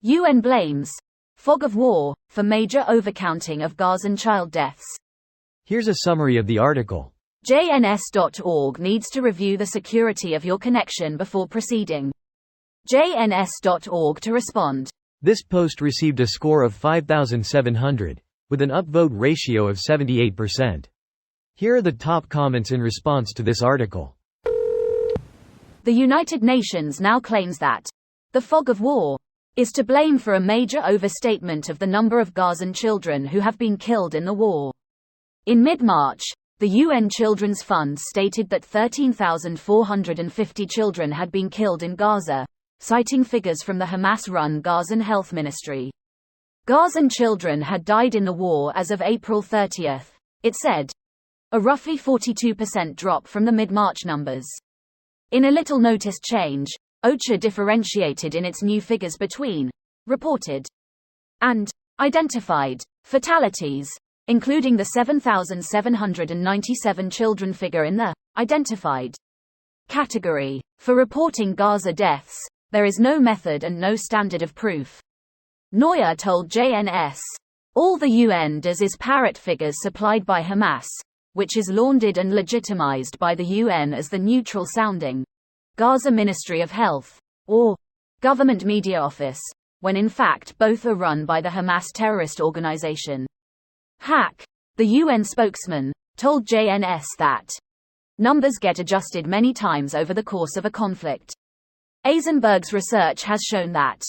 UN blames fog of war for major overcounting of Gazan child deaths. Here's a summary of the article. JNS.org needs to review the security of your connection before proceeding. JNS.org to respond. This post received a score of 5,700, with an upvote ratio of 78%. Here are the top comments in response to this article. The United Nations now claims that the fog of war is to blame for a major overstatement of the number of Gazan children who have been killed in the war. In mid-March, the UN Children's Fund stated that 13,450 children had been killed in Gaza, citing figures from the Hamas-run Gazan Health Ministry. Gazan children had died in the war as of April 30, it said, a roughly 42% drop from the mid-March numbers. In a little noticed change, OCHA differentiated in its new figures between reported and identified fatalities, including the 7,797 children figure in the identified category. For reporting Gaza deaths, there is no method and no standard of proof. Neuer told JNS, all the UN does is parrot figures supplied by Hamas, which is laundered and legitimized by the UN as the neutral-sounding Gaza Ministry of Health, or Government Media Office, when in fact both are run by the Hamas terrorist organization. Hack, the UN spokesman, told JNS that numbers get adjusted many times over the course of a conflict. Eisenberg's research has shown that,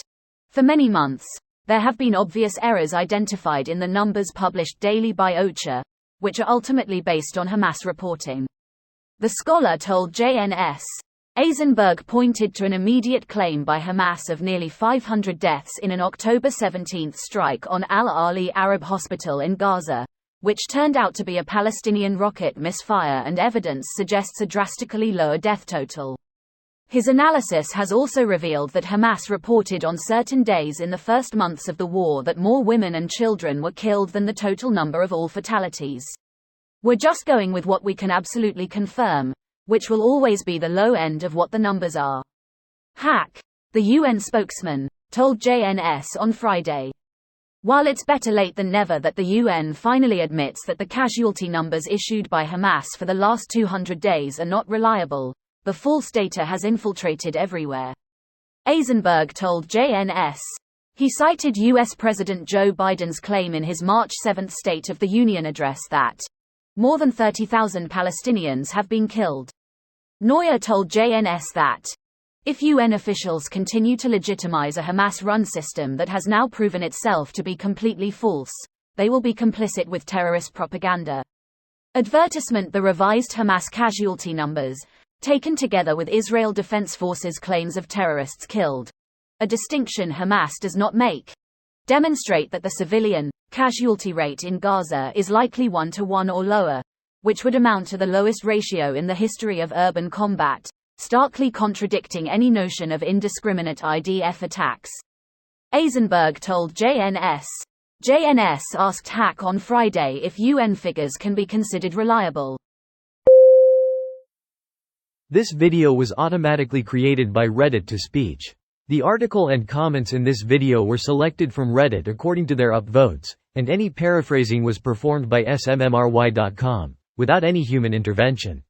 for many months, there have been obvious errors identified in the numbers published daily by OCHA, which are ultimately based on Hamas reporting. The scholar told JNS, Eisenberg pointed to an immediate claim by Hamas of nearly 500 deaths in an October 17 strike on Al-Ali Arab Hospital in Gaza, which turned out to be a Palestinian rocket misfire, and evidence suggests a drastically lower death total. His analysis has also revealed that Hamas reported on certain days in the first months of the war that more women and children were killed than the total number of all fatalities. We're just going with what we can absolutely confirm, which will always be the low end of what the numbers are. Hack, the UN spokesman, told JNS on Friday. While it's better late than never that the UN finally admits that the casualty numbers issued by Hamas for the last 200 days are not reliable, the false data has infiltrated everywhere. Eisenberg told JNS. He cited US President Joe Biden's claim in his March 7 State of the Union address that more than 30,000 Palestinians have been killed. Neuer told JNS that if UN officials continue to legitimize a Hamas-run system that has now proven itself to be completely false, they will be complicit with terrorist propaganda. Advertisement: the revised Hamas casualty numbers, taken together with Israel Defense Forces claims of terrorists killed, a distinction Hamas does not make, demonstrate that the civilian casualty rate in Gaza is likely 1-to-1 or lower, which would amount to the lowest ratio in the history of urban combat, starkly contradicting any notion of indiscriminate IDF attacks. Eisenberg told JNS. JNS asked Hack on Friday if UN figures can be considered reliable. This video was automatically created by Reddit to speech. The article and comments in this video were selected from Reddit according to their upvotes, and any paraphrasing was performed by smmry.com, without any human intervention.